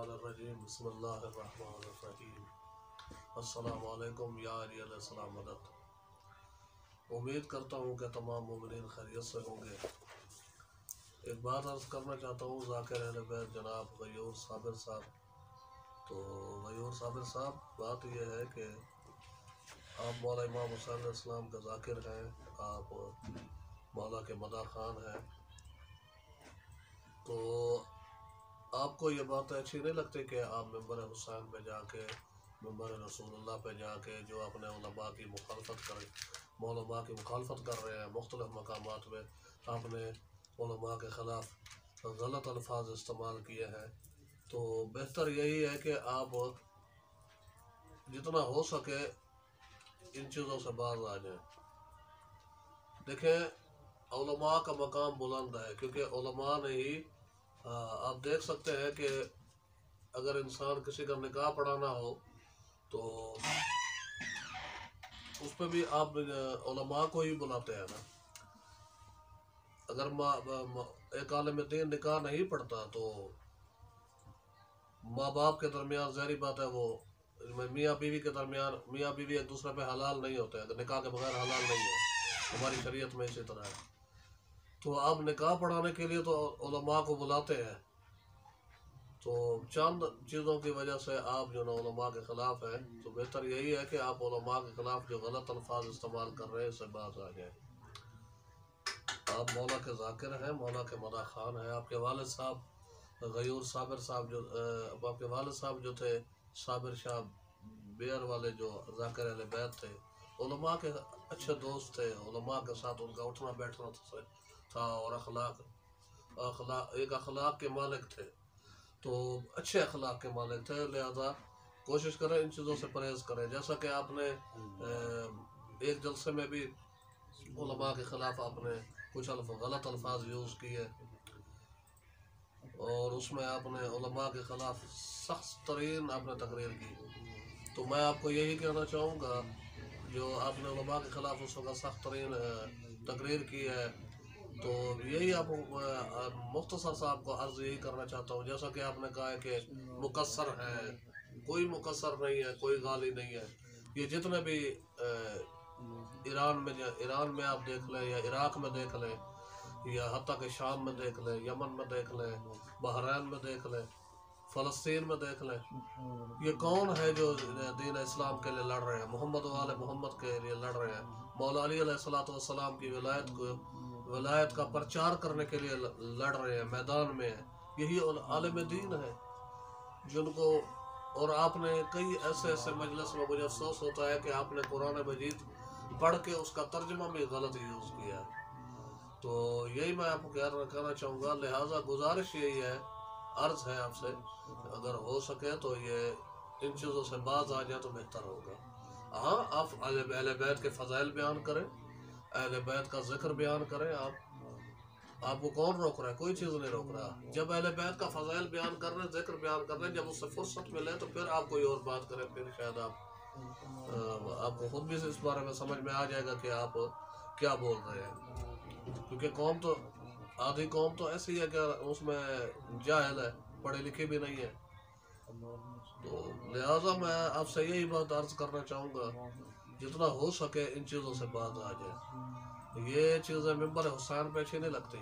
الشیطان الرجیم بسم اللہ الرحمن الرحیم السلام علیکم یا علی علیہ السلام مدد۔ امید کرتا ہوں کہ تمام مومنین خیریت سے ہوں گے۔ ایک بات عرض کرنا چاہتا ہوں ذاکر اہل بیت جناب غیور صابر صاحب۔ تو غیور صابر صاحب، بات یہ ہے کہ آپ مولا امام حسین علیہ السلام کا ذاکر ہیں، آپ مولا کے مداح خان ہیں، تو آپ کو یہ بات اچھی نہیں لگتی کہ آپ ممبر حسین پہ جا کے، ممبر رسول اللہ پہ جا کے جو اپنے علماء کی مخالفت کر رہے ہیں مختلف مقامات میں، آپ نے علماء کے خلاف غلط الفاظ استعمال کیے ہیں، تو بہتر یہی ہے کہ آپ جتنا ہو سکے ان چیزوں سے باز آ جائیں۔ دیکھیں، علماء کا مقام بلند ہے، کیونکہ علماء نے ہی آپ دیکھ سکتے ہیں کہ اگر انسان کسی کا نکاح پڑھانا ہو تو اس پہ بھی آپ علماء کو ہی بلاتے ہیں نا۔ اگر ایک عالم دین نکاح نہیں پڑھتا تو ماں باپ کے درمیان ظاہری بات ہے وہ میاں بیوی کے درمیان، میاں بیوی ایک دوسرے پہ حلال نہیں ہوتے، اگر نکاح کے بغیر حلال نہیں ہے، ہماری شریعت میں اسی طرح ہے۔ تو آپ نکاح پڑھانے کے لیے تو علماء کو بلاتے ہیں، تو چند چیزوں کی وجہ سے آپ جو نا علماء کے خلاف ہیں، تو بہتر یہی ہے کہ آپ علماء کے خلاف جو غلط الفاظ استعمال کر رہے ہیں اس سے باز آ جائیں۔ آپ مولا کے ذاکر ہیں، مولا کے مداح خان ہیں۔ آپ کے والد صاحب غیور صابر صاحب آپ کے والد صاحب جو تھے صابر شاہ بیئر والے، جو ذاکر اہل بیت تھے، علماء کے اچھے دوست تھے، علماء کے ساتھ ان کا اٹھنا بیٹھنا تھا، اور اخلاق کے مالک تھے، تو اچھے اخلاق کے مالک تھے، لہذا کوشش کریں ان چیزوں سے پرہیز کریں۔ جیسا کہ آپ نے ایک جلسے میں بھی علماء کے خلاف آپ نے کچھ غلط الفاظ یوز کیے، اور اس میں آپ نے علماء کے خلاف سخت ترین آپ نے تقریر کی، تو میں آپ کو یہی کہنا چاہوں گا، جو آپ نے علماء کے خلاف اس وقت سخت ترین تقریر کی ہے، تو یہی آپ مختصر صاحب کو عرض یہی کرنا چاہتا ہوں، جیسا کہ آپ نے کہا ہے کہ مقصر ہے، کوئی مقصر نہیں ہے، کوئی غالی نہیں ہے۔ یہ جتنے بھی ایران میں آپ دیکھ لیں، یا عراق میں دیکھ لیں، یا حتیٰ کہ شام میں دیکھ لیں، یمن میں دیکھ لیں، بحرین میں دیکھ لیں، فلسطین میں دیکھ لیں، یہ کون ہے جو دین اسلام کے لیے لڑ رہے ہیں، محمد و آل محمد کے لیے لڑ رہے ہیں، مولا علی علیہ السلام کی ولایت کا پرچار کرنے کے لیے لڑ رہے ہیں، میدان میں ہیں، یہی عالم دین ہے جن کو۔ اور آپ نے کئی ایسے مجلس میں، مجھے افسوس ہوتا ہے کہ آپ نے قرآن مجید پڑھ کے اس کا ترجمہ بھی غلط یوز کیا، تو یہی میں آپ کو کہنا چاہوں گا، لہٰذا گزارش یہی ہے، عرض ہے آپ سے، اگر ہو سکے تو یہ ان چیزوں سے باز آ جائے تو بہتر ہوگا۔ ہاں، آپ اہل بیت کے فضائل بیان کریں، اہل بیت کا ذکر بیان کریں، آپ کو کون روک رہا ہے؟ کوئی چیز نہیں روک رہا۔ جب اہل بیت کا فضائل بیان کر رہے ہیں، ذکر بیان کر رہے ہیں، جب اس سے فرصت ملے تو پھر آپ کوئی اور بات کریں، پھر شاید آپ کو خود بھی اس بارے میں سمجھ میں آ جائے گا کہ آپ کیا بول رہے ہیں، کیونکہ آدھی قوم تو ایسی ہے کہ اس میں جاہل ہے، پڑھے لکھے بھی نہیں ہے، تو لہٰذا میں آپ سے یہی بات عرض کرنا چاہوں گا، جتنا ہو سکے ان چیزوں سے باز آ جائے۔ یہ چیزیں ممبر حسین پہ اچھی نہیں لگتی،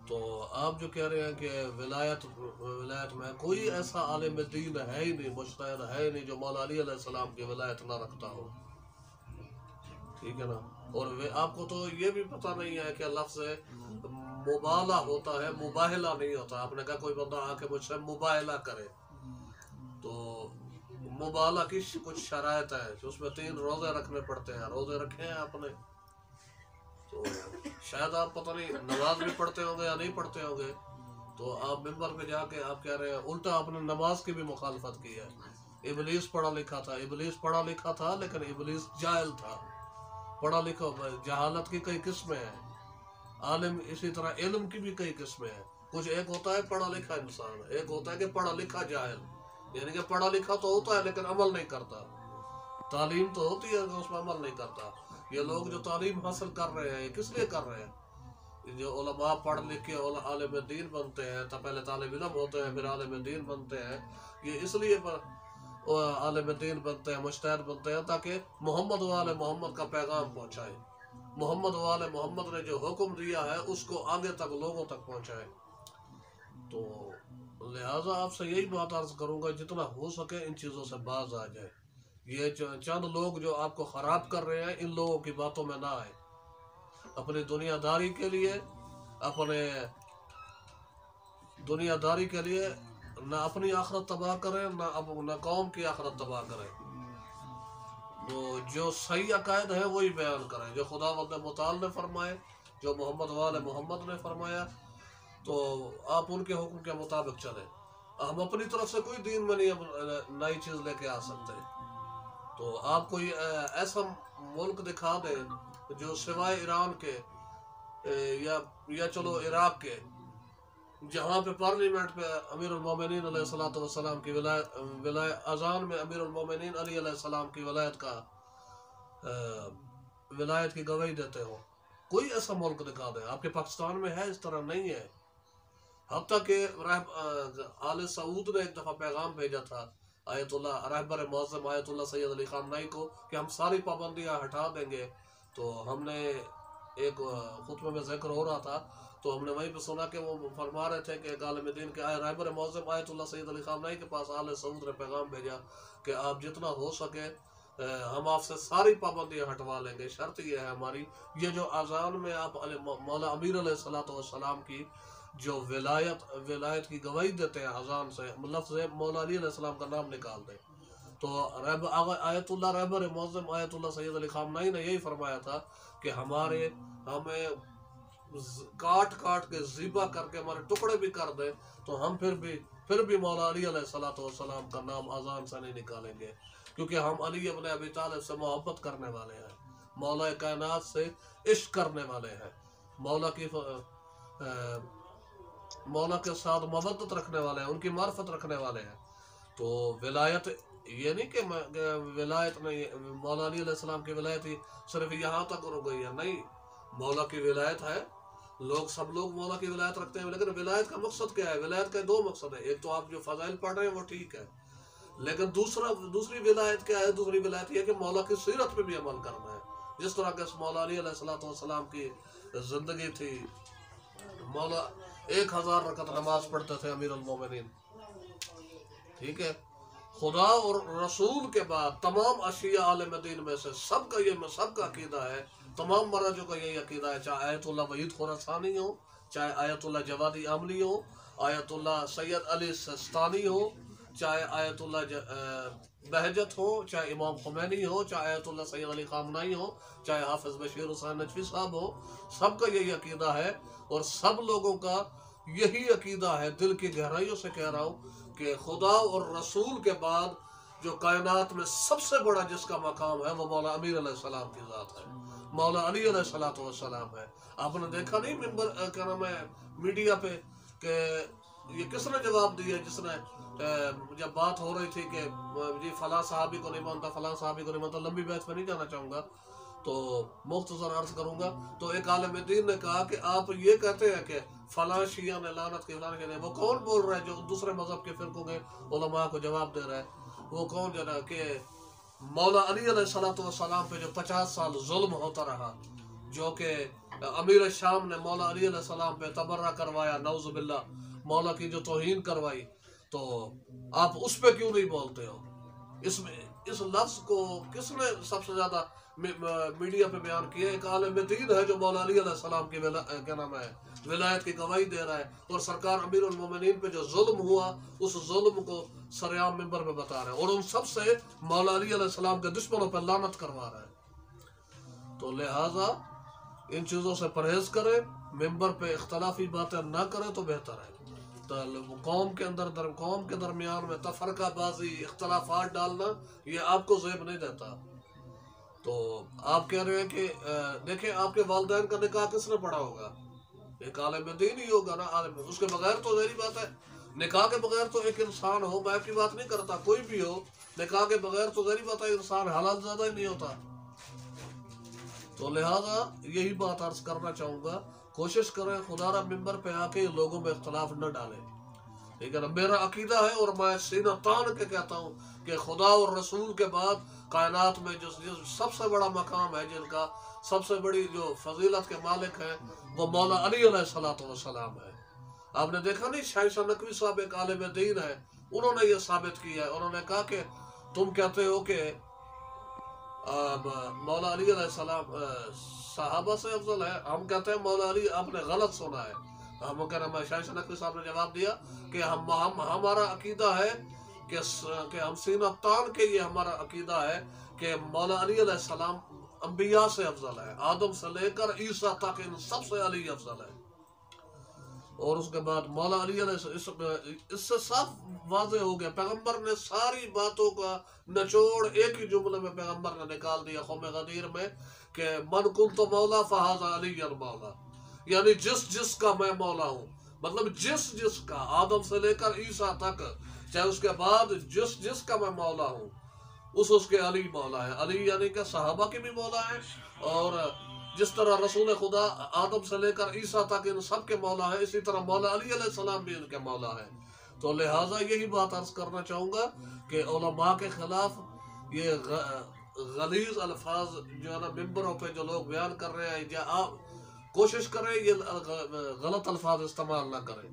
تو آپ جو کہہ رہے ہیں کہ ولایت میں کوئی ایسا عالم دین ہے ہی نہیں، مجتہد ہے ہی نہیں جو مولا علی علیہ السلام کی ولایت نہ رکھتا ہو، ٹھیک ہے نا۔ اور آپ کو تو یہ بھی پتہ نہیں ہے کہ لفظ مبالہ ہوتا ہے، مباہلہ نہیں ہوتا۔ آپ نے کہا کوئی بندہ آ کے مجھ سے مباہلہ کرے، تو مبالہ کی کچھ شرائط ہے، اس میں 3 روزے رکھنے پڑتے ہیں، روزے رکھے ہیں آپ نے، تو شاید آپ پتہ نہیں نماز بھی پڑھتے ہوں گے یا نہیں پڑھتے ہوں گے، تو آپ ممبر پہ جا کے آپ کہہ رہے ہیں، الٹا آپ نے نماز کی بھی مخالفت کی ہے۔ ابلیس پڑھا لکھا تھا، لیکن ابلیس جاہل تھا، پڑھا لکھا، جہالت کی کئی قسمیں ہیں، عالم اسی طرح علم کی بھی کئی قسمیں ہیں، کچھ ایک ہوتا ہے پڑھا لکھا انسان، ایک ہوتا ہے کہ پڑھا لکھا جاہل، یعنی کہ پڑھا لکھا تو ہوتا ہے لیکن عمل نہیں کرتا، تعلیم تو ہوتی ہے کہ اس میں عمل نہیں کرتا۔ یہ لوگ جو تعلیم حاصل کر رہے ہیں، یہ کس لیے کر رہے ہیں؟ جو علماء پڑھ لکھ کے عالم دین بنتے ہیں، تو پہلے طالب علم ہوتے ہیں پھر عالم دین بنتے ہیں، یہ اس لیے عالم دین بنتے ہیں، مجتہد بنتے ہیں تاکہ محمد و آل محمد کا پیغام پہنچائے، محمد و آل محمد نے جو حکم دیا ہے اس کو آگے تک لوگوں تک پہنچائے۔ تو لہٰذا آپ سے یہی بات عرض کروں گا، جتنا ہو سکے ان چیزوں سے باز آ جائے۔ یہ چند لوگ جو آپ کو خراب کر رہے ہیں، ان لوگوں کی باتوں میں نہ آئے، اپنی دنیا داری کے لیے، اپنے دنیا داری کے لیے نہ اپنی آخرت تباہ کریں، نہ قوم کی آخرت تباہ کریں۔ تو جو صحیح عقائد ہیں وہی بیان کریں، جو خداوند متعال نے فرمائے، جو محمد وال محمد نے فرمایا، تو آپ ان کے حکم کے مطابق چلیں۔ ہم اپنی طرف سے کوئی دین میں نہیں نئی چیز لے کے آ سکتے۔ تو آپ کوئی ایسا ملک دکھا دیں جو سوائے ایران کے یا چلو عراق کے، جہاں پہ پارلیمنٹ پہ امیر المومنین علیہ السلام کی اذان میں امیر المومنین علی علیہ السلام کی ولایت کی گواہی دیتے ہو، کوئی ایسا ملک دکھا دیں۔ آپ کے پاکستان میں ہے؟ اس طرح نہیں ہے۔ حتیٰ کہ آل سعود نے ایک دفعہ پیغام بھیجا تھا آیت اللہ رہبر معظم آیت اللہ سید علی خامنہئی کو کہ ہم ساری پابندیاں ہٹا دیں گے۔ تو ہم نے ایک خطبے میں ذکر ہو رہا تھا، تو ہم نے وہیں پہ سنا کہ وہ فرما رہے تھے کہ عالم دین کے رہبر معظم آیت اللہ سید علی خامنہئی کے پاس آل سعود نے پیغام بھیجا کہ آپ جتنا ہو سکے ہم آپ سے ساری پابندیاں ہٹوا لیں گے، شرط یہ ہے ہماری، یہ جو اذان میں آپ مولا امیر علیہ السلام کی جو ولایت کی گواہی دیتے ہیں اذان سے، لفظ مولا علی علیہ السلام کا نام نکال دیں۔ تو آیت اللہ رہبر معظم آیت اللہ سید علی خامنہئی نے یہی فرمایا تھا کہ ہمیں کاٹ کے ذبح کر کے ہمارے ٹکڑے بھی کر دیں تو ہم پھر بھی مولا علی علیہ السلام کا نام اذان سے نہیں نکالیں گے، کیونکہ ہم علی ابن ابی طالب سے محبت کرنے والے ہیں، مولا کائنات سے عشق کرنے والے ہیں، مولا کے ساتھ محبت رکھنے والے ہیں، ان کی معرفت رکھنے والے ہیں۔ تو ولایت یہ نہیں کہ ولایت نہیں، مولا علی علیہ السلام کی ولایت ہی صرف یہاں تک رک گئی ہے، نہیں، مولا کی ولایت ہے، سب لوگ مولا کی ولایت رکھتے ہیں، لیکن ولایت کا مقصد کیا ہے؟ ولایت کا دو مقصد ہے، ایک تو آپ جو فضائل پڑھ رہے ہیں وہ ٹھیک ہے، لیکن دوسری ولایت کیا ہے؟ دوسری ولایت یہ ہے کہ مولا کی سیرت پہ بھی عمل کرنا ہے، جس طرح کہ مولا علی علیہ السلام کی زندگی تھی، مولا 1000 رکعت نماز پڑھتے تھے امیر المومنین، ٹھیک ہے۔ خدا اور رسول کے بعد تمام اشیاء عالم دین میں سے سب کا عقیدہ ہے، تمام مراجع کا یہی عقیدہ ہے، چاہے آیت اللہ وحید خراسانی ہو، چاہے آیت اللہ جوادی عاملی ہو، آیت اللہ سید علی سستانی ہو، چاہے آیت اللہ بہجت ہو، چاہے امام خمینی ہو، چاہے آیت اللہ سید علی خامنہئی ہو، چاہے حافظ بشیر حسین نجفی صاحب ہو، سب کا یہی عقیدہ ہے، اور سب لوگوں کا یہی عقیدہ ہے، دل کی گہرائیوں سے کہہ رہا ہوں کہ خدا اور رسول کے بعد جو کائنات میں سب سے بڑا جس کا مقام ہے وہ مولا امیر علیہ السلام کی ذات ہے، مولا علی علیہ السلام ہے۔ آپ نے دیکھا نہیں ممبر کیا نام ہے میڈیا پہ کہ یہ کس نے جواب دیا، جس نے جب بات ہو رہی تھی کہ جی فلاں صحابی کو نہیں مانتا، فلاں صحابی کو نہیں مانتا، لمبی بحث پہ نہیں جانا چاہوں گا، تو مختصر عرض کروں گا۔ تو ایک عالم دین نے کہا کہ آپ یہ کہتے ہیں کہ فلاں شیعہ نے لعنت کی، فلاں کے، وہ کون بول رہا ہے جو دوسرے مذہب کے فرقوں کے علماء کو جواب دے رہا ہے؟ وہ کون جو ہے کہ مولا علی علیہ السلام پہ جو 50 سال ظلم ہوتا رہا، جو کہ امیر شام نے مولا علی علیہ السلام پہ تبرہ کروایا، نعوذ باللہ، مولا کی جو توہین کروائی، تو آپ اس پہ کیوں نہیں بولتے ہو؟ اس لفظ کو کس نے سب سے زیادہ میڈیا پہ بیان کیا؟ ایک عالم دین ہے جو مولا علی علیہ السلام کی کیا نام ہے ولایت کی گواہی دے رہا ہے، اور سرکار امیر المومنین پہ جو ظلم ہوا اس ظلم کو سریعام ممبر میں بتا رہا ہے، اور ان سب سے مولا علی علیہ السلام کے دشمنوں پہ لعنت کروا رہا ہے۔ تو لہٰذا ان چیزوں سے پرہیز کریں، ممبر پہ اختلافی باتیں نہ کریں تو بہتر ہے۔ قوم کے درمیان میں تفرقہ بازی، اختلافات ڈالنا، یہ آپ کو زیب نہیں دیتا۔ تو آپ کہہ رہے ہیں کہ دیکھیں آپ کے والدین کا نکاح کس نے پڑھا ہوگا؟ ایک عالم دین ہی ہوگا نا، عالم، اس کے بغیر تو ظاہری بات ہے، نکاح کے بغیر تو ایک انسان ہو، میں آپ کی بات نہیں کرتا، کوئی بھی ہو، نکاح کے بغیر تو ظاہری بات ہے انسان حلال زیادہ ہی نہیں ہوتا۔ تو لہٰذا یہی بات عرض کرنا چاہوں گا کوشش کریں خدا را ممبر پہ آ کے لوگوں میں اختلاف نہ ڈالیں، ٹھیک ہے نا؟ میرا عقیدہ ہے اور میں سینہ تان کے کہتا ہوں کہ خدا اور رسول کے بعد کائنات میں جو سب سے بڑا مقام ہے، جن کا سب سے بڑی جو فضیلت کے مالک ہیں، وہ مولا علی علیہ السلام ہے۔ آپ نے دیکھا نہیں، شاہ نقوی صاحب ایک عالم دین ہے، انہوں نے یہ ثابت کیا ہے، انہوں نے کہا کہ تم کہتے ہو کہ مولا علی علیہ السلام صحابہ سے افضل ہے، ہم کہتے ہیں مولا علی آپ نے غلط سنا ہے۔ ہم کہنا شاہ نقوی صاحب نے جواب دیا کہ ہمارا عقیدہ ہے کہ ہم سینہ تان کے یہ ہمارا عقیدہ ہے کہ مولا علی علیہ السلام انبیاء سے افضل ہے، آدم سے لے کر عیسیٰ تک ان سب سے علی افضل ہے۔ اور اس کے بعد مولا علی علیہ اس سے صاف واضح ہو گیا، پیغمبر نے ساری باتوں کا نچوڑ ایک ہی جملے میں پیغمبر نے نکال دیا قوم غدیر میں کہ من کنت مولا فہذا علی مولا، یعنی جس کا میں مولا ہوں، مطلب جس کا آدم سے لے کر عیسیٰ تک، چاہے اس کے بعد جس کا میں مولا ہوں، اس کے علی مولا ہے۔ علی یعنی کہ صحابہ کی بھی مولا ہے، اور جس طرح رسول خدا آدم سے لے کر عیسیٰ تک ان سب کے مولا ہے، اسی طرح مولا علی علیہ السلام بھی ان کے مولا ہے۔ تو لہٰذا یہی بات عرض کرنا چاہوں گا کہ علماء کے خلاف یہ غلیظ الفاظ جو ہے نا ممبروں پہ جو لوگ بیان کر رہے ہیں، یا آپ کوشش کریں یہ غلط الفاظ استعمال نہ کریں،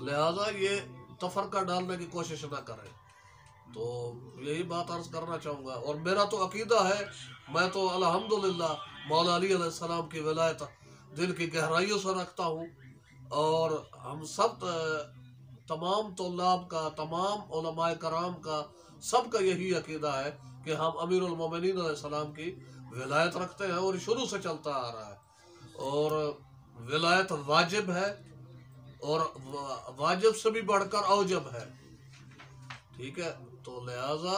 لہٰذا یہ تفرقہ ڈالنے کی کوشش نہ کریں۔ تو یہی بات عرض کرنا چاہوں گا، اور میرا تو عقیدہ ہے، میں تو الحمدللہ مولا علی علیہ السلام کی ولایت دل کی گہرائیوں سے رکھتا ہوں، اور ہم سب تمام طلاب کا، تمام علماء کرام کا، سب کا یہی عقیدہ ہے کہ ہم امیر المومنین علیہ السلام کی ولایت رکھتے ہیں، اور شروع سے چلتا آ رہا ہے، اور ولایت واجب ہے، اور واجب سے بھی بڑھ کر اوجب ہے، ٹھیک ہے؟ تو لہٰذا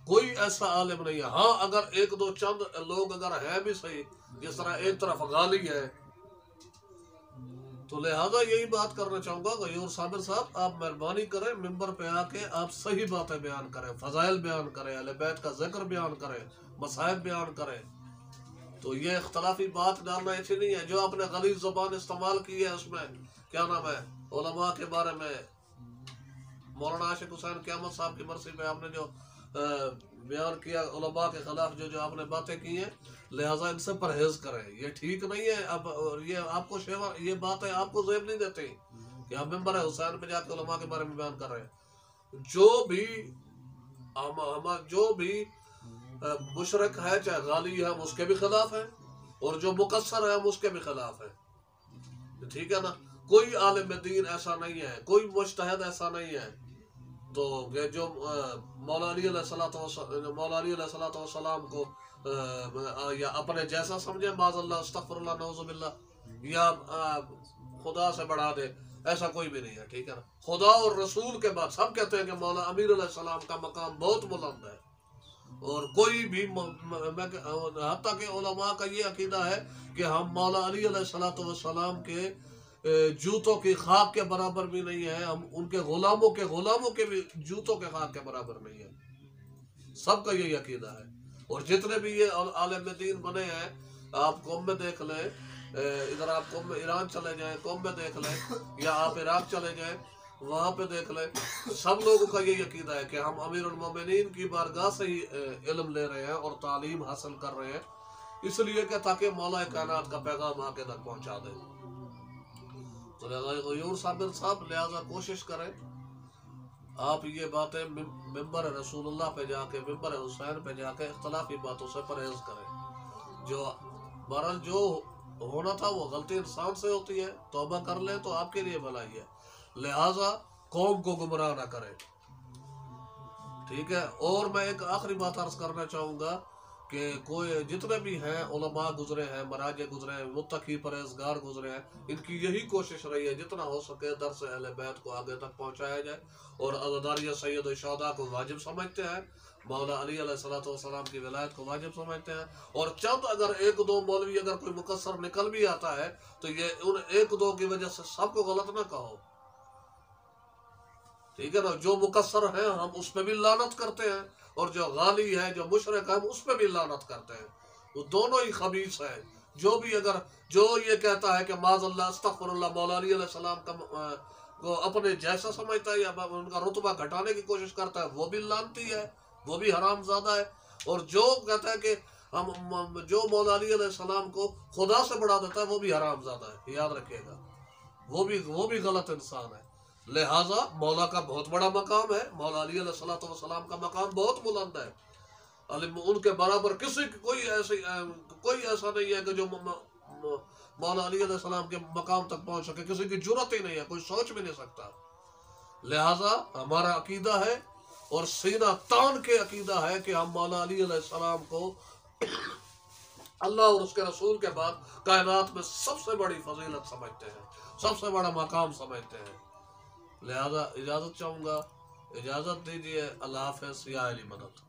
کوئی ایسا عالم نہیں ہے، ہاں اگر ایک دو چند لوگ اگر ہیں بھی صحیح، جس طرح ایک طرف غالی ہے، تو لہٰذا یہی بات کرنا چاہوں گا غیور صابر صاحب، آپ مہربانی کریں ممبر پہ آ کے آپ صحیح باتیں بیان کریں، فضائل بیان کریں، اہل بیت کا ذکر بیان کریں، مصائب بیان کریں۔ تو یہ اختلافی بات ڈالنا ایسی نہیں ہے، جو آپ نے غلیظ زبان استعمال کی ہے، اس میں کیا نام ہے، علماء کے بارے میں مولانا عاشق حسین قیامت صاحب کی مرضی میں آپ نے جو بیان کیا، علماء کے خلاف جو آپ نے باتیں کی ہیں، لہٰذا ان سے پرہیز کریں، یہ ٹھیک نہیں ہے۔ اب یہ آپ کو یہ باتیں آپ کو زیب نہیں دیتی کہ آپ ممبر حسین پہ جا کے علماء کے بارے میں بیان کر رہے ہیں۔ جو بھی مشرک ہے، چاہے غالی ہے، ہم اس کے بھی خلاف ہیں، اور جو مقصر ہے ہم اس کے بھی خلاف ہیں، ٹھیک ہے نا؟ کوئی عالم دین ایسا نہیں ہے، کوئی مجتہد ایسا نہیں ہے تو کہ جو مولا علی علیہ السلام کو یا اپنے جیسا سمجھے، معاذ اللہ، استغفر اللہ، نعوذ باللہ، یا خدا سے بڑھا دے، ایسا کوئی بھی نہیں ہے، ٹھیک ہے نا؟ خدا اور رسول کے بعد سب کہتے ہیں کہ مولا امیر علیہ السلام کا مقام بہت بلند ہے، اور کوئی بھی حتیٰ کہ علماء کا یہ عقیدہ ہے کہ ہم مولا علی علیہ السلام کے جوتوں کی خاک کے برابر بھی نہیں ہے، ہم ان کے غلاموں کے بھی جوتوں کے خاک کے برابر نہیں ہے، سب کا یہی عقیدہ ہے۔ اور جتنے بھی یہ عالم دین بنے ہیں، آپ قوم میں دیکھ لیں، ادھر آپ قوم میں ایران چلے جائیں، قوم میں دیکھ لیں، یا آپ عراق چلے جائیں، وہاں پہ دیکھ لیں، سب لوگوں کا یہی عقیدہ ہے کہ ہم امیر المومنین کی بارگاہ سے ہی علم لے رہے ہیں اور تعلیم حاصل کر رہے ہیں، اس لیے کہ تاکہ مولا کائنات کا پیغام آگے تک پہنچا دیں۔ تو غیور صابر صاحب لہذا کوشش کریں آپ یہ باتیں ممبر رسول اللہ پہ جا کے، ممبر حسین پہ جا کے اختلافی باتوں سے پرہیز کریں۔ جو بہرحال جو ہونا تھا وہ غلطی انسان سے ہوتی ہے، توبہ کر لیں تو آپ کے لیے بھلائی ہے، لہٰذا قوم کو گمراہ نہ کریں، ٹھیک ہے؟ اور میں ایک آخری بات عرض کرنا چاہوں گا کہ کوئی جتنے بھی ہیں علماء گزرے ہیں، مراجع گزرے ہیں، متقی پرہیزگار گزرے ہیں، ان کی یہی کوشش رہی ہے جتنا ہو سکے درس اہل بیت کو آگے تک پہنچایا جائے، اور عزاداری سید الشہداء کو واجب سمجھتے ہیں، مولا علی علیہ السلام کی ولایت کو واجب سمجھتے ہیں، اور چند اگر ایک دو مولوی اگر کوئی مقصر نکل بھی آتا ہے تو یہ ان ایک دو کی وجہ سے سب کو غلط نہ کہو، ٹھیک ہے نا؟ جو مقصر ہیں ہم اس پہ بھی لعنت کرتے ہیں، اور جو غالی ہے، جو مشرک ہے، ہم اس پہ بھی لعنت کرتے ہیں، وہ دونوں ہی خبیث ہیں، جو یہ کہتا ہے کہ معاذ اللہ استغفر اللہ مولا علی علیہ السلام کا کو اپنے جیسا سمجھتا ہے یا ان کا رتبہ گھٹانے کی کوشش کرتا ہے وہ بھی لعنتی ہے، وہ بھی حرام زادہ ہے. اور جو کہتا ہے کہ جو مولا علی علیہ السلام کو خدا سے بڑھا دیتا ہے وہ بھی حرام زادہ ہے. یاد رکھیے گا، وہ بھی غلط انسان ہے. لہٰذا مولا کا بہت بڑا مقام ہے، مولا علی علیہ السلام کا مقام بہت بلند ہے. ان کے برابر کوئی ایسا نہیں ہے کہ جو مولا علی علیہ السلام کے مقام تک پہنچ سکے. کسی کی جرت ہی نہیں ہے، کوئی سوچ بھی نہیں سکتا. لہٰذا ہمارا عقیدہ ہے اور سینہ تان کے عقیدہ ہے کہ ہم مولا علی علیہ السلام کو اللہ اور اس کے رسول کے بعد کائنات میں سب سے بڑی فضیلت سمجھتے ہیں، سب سے بڑا مقام سمجھتے ہیں. لہذا اجازت چاہوں گا، اجازت دیجیے. اللہ حافظ. یا علی مدد.